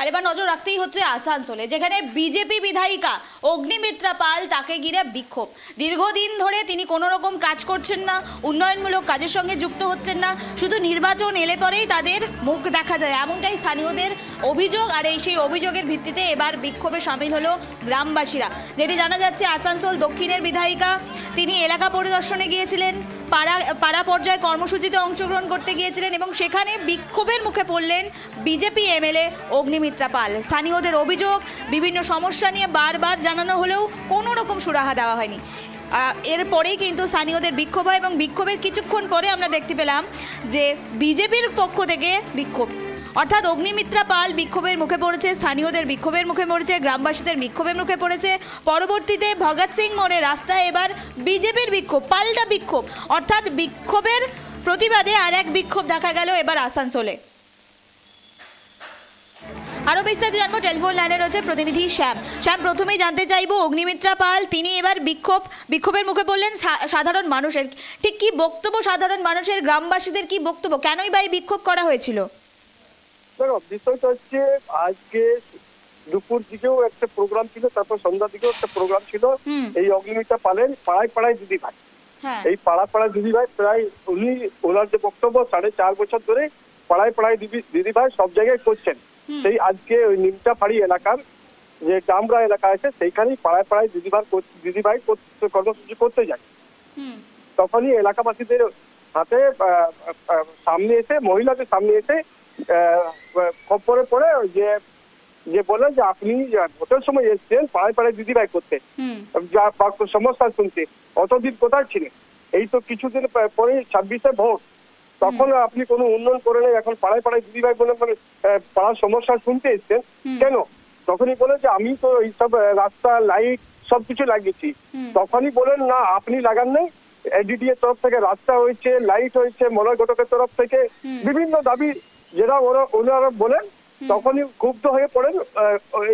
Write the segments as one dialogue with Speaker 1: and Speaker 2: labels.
Speaker 1: আর এবার নজর রাখতেই হচ্ছে আসানসোলে, যেখানে বিজেপি বিধায়িকা অগ্নিমিত্রা পাল, তাকে ঘিরে বিক্ষোভ। দীর্ঘদিন ধরে তিনি কোনো রকম কাজ করছেন না, উন্নয়নমূলক কাজের সঙ্গে যুক্ত হচ্ছেন না, শুধু নির্বাচন এলে পরেই তাদের মুখ দেখা যায়, এমনটাই স্থানীয়দের অভিযোগ। আর সেই অভিযোগের ভিত্তিতে এবার বিক্ষোভে সামিল হলো গ্রামবাসীরা। যেটি জানা যাচ্ছে, আসানসোল দক্ষিণের বিধায়িকা তিনি এলাকা পরিদর্শনে গিয়েছিলেন, পাড়া পর্যায়ে কর্মসূচিতে অংশগ্রহণ করতে গিয়েছিলেন এবং সেখানে বিক্ষোভের মুখে পড়লেন বিজেপি এমএলএ অগ্নিমিত্রা পাল। স্থানীয়দের অভিযোগ, বিভিন্ন সমস্যা নিয়ে বারবার জানানো হলেও কোনো রকম সুরাহা দেওয়া হয়নি। এরপরেই কিন্তু স্থানীয়দের বিক্ষোভ হয় এবং বিক্ষোভের কিছুক্ষণ পরে আমরা দেখতে পেলাম যে বিজেপির পক্ষ থেকে বিক্ষোভ, অর্থাৎ অগ্নিমিত্রা পাল বিক্ষোভের মুখে পড়েছে, স্থানীয়দের বিক্ষোভের মুখে পড়েছে, গ্রামবাসীদের বিক্ষোভের মুখে পড়েছে। পরবর্তীতে ভগৎ সিং মোড়ের রাস্তায় এবার বিজেপির বিক্ষোভ, পাল্টা বিক্ষোভ, অর্থাৎ বিক্ষোভের প্রতিবাদে আর এক বিক্ষোভ দেখা গেল এবার আসানসোলে। আরো বিস্তারিত জানবো, টেলিফোন লাইনে রয়েছে প্রতিনিধি শ্যাম। শ্যাম, প্রথমেই জানতে চাইবো, অগ্নিমিত্রা পাল তিনি এবার বিক্ষোভের মুখে পড়লেন, সাধারণ মানুষের ঠিক কি বক্তব্য, সাধারণ মানুষের, গ্রামবাসীদের কি বক্তব্য, কেনই বা এই বিক্ষোভ করা হয়েছিল?
Speaker 2: বিষয়টা হচ্ছে, আজকে দুপুর দিকেও একটা প্রোগ্রাম ছিল, তারপর সন্ধ্যার দিকেও একটা প্রোগ্রাম ছিল। এই অগ্নিমিত্রা পালেন পাড়ায় পাড়ায় দিদি ভাই, এই পাড়ায় দিদি ভাই প্রায় ওনার যে বক্তব্য 4.5 বছর ধরে পাড়ায় পাড়ায় দিদি ভাই সব জায়গায় করছেন। সেই আজকে ওই নিমটা ফাড়ি এলাকার যে ডামরা এলাকা আছে, সেইখানেই পাড়ায় পাড়ায় দিদি ভাই কর্মসূচি করতে যায়। তখনই এলাকাবাসীদের হাতে সামনে এসে, মহিলাদের সামনে এসে খবরে পড়ে যে বলে যে আপনি ভোটের সময় এসছেন পাড়ায় পাড়ায় দিদি ভাই করতে, সমস্যা শুনতে, অতদিন কোথায় ছিলেন? এই তো কিছুদিন পরে 26-এ ভোট, তখন আপনি কোনো উন্নয়ন করে নেই, এখন পাড়ায় পাড়ায় দিদি ভাই বলে পাড়ার সমস্যা শুনতে এসছেন কেন? তখনই বলে যে আমি তো এইসব রাস্তা, লাইট সবকিছু লাগিয়েছি। তখনই বলেন না, আপনি লাগান নাই, এডিডি এর তরফ থেকে রাস্তা হয়েছে, লাইট হয়েছে, মলয় ঘটকের তরফ থেকে বিভিন্ন দাবি যেটা ওনারা বলেন। তখনই ক্ষুব্ধ হয়ে পড়েন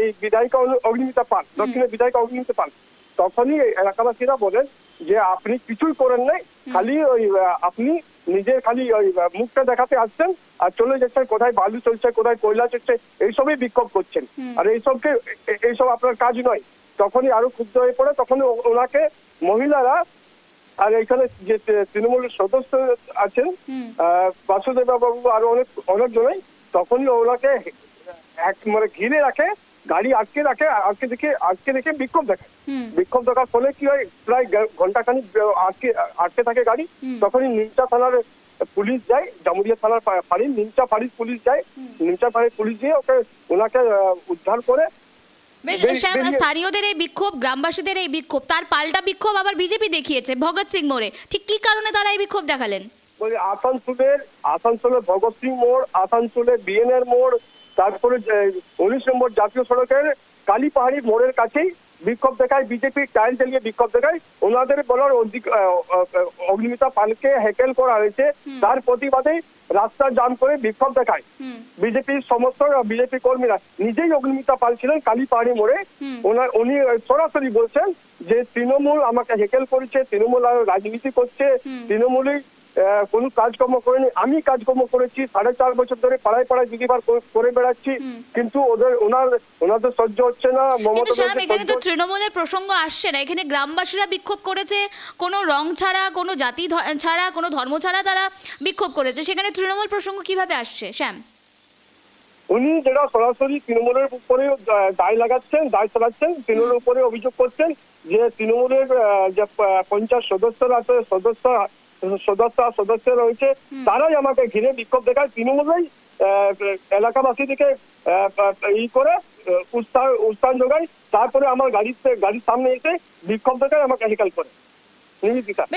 Speaker 2: এই বিধায়িকা অগ্নিমিত্রা পাল, দক্ষিণের বিধায়িকা অগ্নিমিত্রা পাল। তখনই এলাকাবাসীরা বলেন যে আপনি কিছুই করেন নাই, খালি ওই আপনি নিজের খালি ওই মুখটা দেখাতে আসছেন আর চলে যাচ্ছেন, কোথায় বালু চলছে, কোথায় কয়লা চলছে, এইসবই বিক্ষোভ করছেন, আর এইসব আপনার কাজ নয়। তখনই আরো ক্ষুব্ধ হয়ে পড়ে, তখন ওনাকে মহিলারা আর এখানে যে তৃণমূলের সদস্য আছেন বাসুদেব বাবু আরো অনেক জনেই, তখনই ওনাকে মানে ঘিরে রাখে, গাড়ি আটকে রেখে বিক্ষোভ দেখায়। বিক্ষোভ দেখার ফলে কি হয়, প্রায় ঘন্টাখানিক আটকে থাকে গাড়ি। তখনই নিমচা থানার পুলিশ যায়, জামুরিয়া থানার ফাঁড়ি, নিমচা ফাঁড়ির পুলিশ যায়, নিমচা ফাঁড়ির পুলিশ দিয়ে ওনাকে উদ্ধার করে।
Speaker 1: স্থানীয়দের এই বিক্ষোভ, গ্রামবাসীদের এই বিক্ষোভ, তার পাল্টা বিক্ষোভ আবার বিজেপি দেখিয়েছে ভগৎ সিং মোড়ে, ঠিক কি কারণে তারা এই বিক্ষোভ দেখালেন?
Speaker 2: আসানসোলের ভগৎ সিং মোড়, আসানসোলের বিএনএর মোড়, তারপরে 19 নম্বর জাতীয় সড়কের কালীপাহাড়ি মোড়ের কাছেই বিক্ষোভ দেখায় বিজেপি, টায়ার জ্বালিয়ে বিক্ষোভ দেখায়। ওনাদের বলার অগ্নিমিত্রা পালকে হেকেল করা হয়েছে, তার প্রতিবাদে রাস্তা জাম করে বিক্ষোভ দেখায় বিজেপির সমর্থক, বিজেপি কর্মীরা। নিজেই অগ্নিমিত্রা পাল ছিলেন কালীপাহাড়ি মোড়ে, উনি সরাসরি বলছেন যে তৃণমূল আমাকে হেকেল করেছে, তৃণমূল রাজনীতি করছে, তৃণমূলই কোনো কাজকর্ম করেনি, আমি কাজকর্ম করেছি, 4.5 বছর ধরে পাড়ায় পাড়ায় দিদিবার করে বেড়াচ্ছি, কিন্তু ওনাদের সহ্য হচ্ছে না।
Speaker 1: এখানে তো তৃণমূলের প্রসঙ্গ আসছে না, এখানে গ্রামবাসীরা বিক্ষোভ করেছে, কোনো রং ছাড়া, কোনো জাতি ছাড়া, কোনো ধর্ম ছাড়া তারা বিক্ষোভ করেছে, সেখানে তৃণমূল প্রসঙ্গ কিভাবে আসছে? শ্যাম,
Speaker 2: উনি যেটা সরাসরি তৃণমূলের উপরে দায় চালাচ্ছেন, তৃণমূলের উপরে অভিযোগ করছেন যে তৃণমূলের যে পঞ্চায়েত সদস্যরা আছে, সদস্য রয়েছে, তারাই আমাকে ঘিরে বিক্ষোভ দেখায়, তৃণমূলেই এলাকাবাসীদেরকে করে উৎসাহ যোগায়, তারপরে আমার গাড়ির সামনে এসে বিক্ষোভ দেখায়, আমাকে হেকেল করে।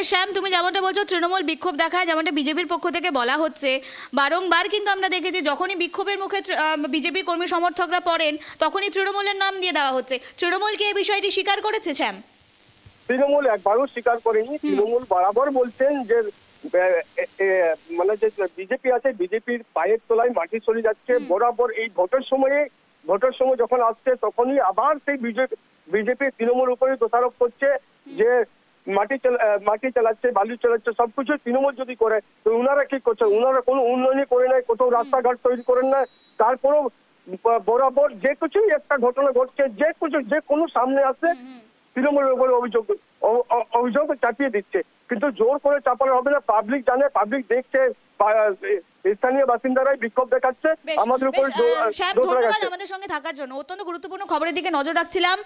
Speaker 1: শ্যাম, তুমি যেমনটা বলছো তৃণমূল বিক্ষোভ দেখায়, যেমনটা বিজেপির পক্ষ থেকে বলা হচ্ছে বারংবার, কিন্তু আমরা দেখেছি যখনই বিক্ষোভের মুখে বিজেপি কর্মী সমর্থকরা পড়েন তখনই তৃণমূলের নাম দিয়ে দেওয়া হচ্ছে। তৃণমূল কি এই বিষয়টি স্বীকার করেছে? শ্যাম,
Speaker 2: তৃণমূল একবারও স্বীকার করেনি। তৃণমূল বরাবর বলছেন যে মানে যে বিজেপি আছে, বিজেপির পায়ের তলায় মাটি চলে যাচ্ছে। বরাবর এই ভোটের সময় যখন আসছে তখনই আবার সেই বিজেপি তৃণমূল উপরে দোষারোপ করছে যে মাটি চালাচ্ছে, বালু চালাচ্ছে, সবকিছু তৃণমূল যদি করে তো উনারা কি করছে? উনারা কোনো উন্নয়নই করে নাই, কোথাও রাস্তাঘাট তৈরি করেন না, তারপরেও বরাবর যে কিছুই একটা ঘটনা ঘটছে, যে কোনো সামনে আসে তৃণমূলের উপরে অভিযোগ চাপিয়ে দিচ্ছে। কিন্তু জোর করে চাপানো হবে না, পাবলিক জানে, পাবলিক দেখছে, স্থানীয় বাসিন্দারাই বিক্ষোভ দেখাচ্ছে, আমাদের উপর
Speaker 1: ধন্যবাদ আমাদের সঙ্গে থাকার জন্য। অত্যন্ত গুরুত্বপূর্ণ খবরের দিকে নজর রাখছিলাম।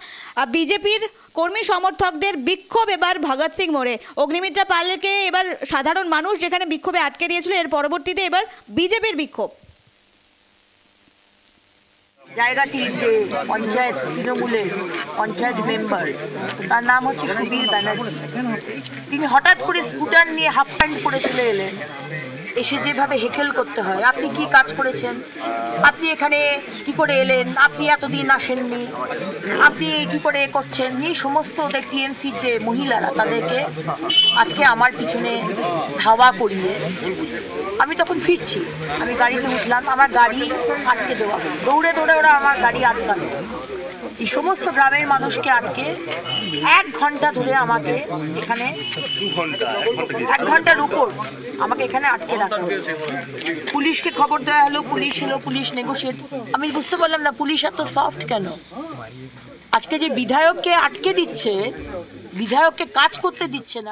Speaker 1: বিজেপির কর্মী সমর্থকদের বিক্ষোভ এবার ভগৎ সিং মোড়ে। অগ্নিমিত্রা পালকে এবার সাধারণ মানুষ যেখানে বিক্ষোভে আটকে দিয়েছিল, এর পরবর্তীতে এবার বিজেপির বিক্ষোভ।
Speaker 3: জায়গাটি যে পঞ্চায়েত তৃণমূলের পঞ্চায়েত মেম্বার, তার নাম হচ্ছে সুবীর ব্যানার্জি। তিনি হঠাৎ করে স্কুটার নিয়ে হাফ প্যান্ট পরে চলে এলেন। এসে যেভাবে হেকেল করতে হয়, আপনি কি কাজ করেছেন, আপনি এখানে কি করে এলেন, আপনি এতদিন আসেননি, আপনি কি করে করছেন, এই সমস্ত ওদের টিএমসির যে মহিলারা তাদেরকে আজকে আমার পিছনে ধাওয়া করিয়ে আমি তখন ফিরছি, আমি গাড়িতে উঠলাম, আমার গাড়ি আটকে দেওয়া, দৌড়ে দৌড়ে ওরা আমার গাড়ি আটকালো। এই সমস্ত গ্রামের মানুষকে আটকে 1 ঘন্টা ধরে আমাকে এখানে 1 ঘন্টার উপর আমাকে এখানে আটকে রাখলো। পুলিশকে খবর দেওয়া হলো, পুলিশ এলো, পুলিশ নেগোশিয়েট। আমি বুঝতে পারলাম না পুলিশ এত সফট কেন। আজকে যে বিধায়ককে আটকে দিচ্ছে, বিধায়ককে কাজ করতে দিচ্ছে না।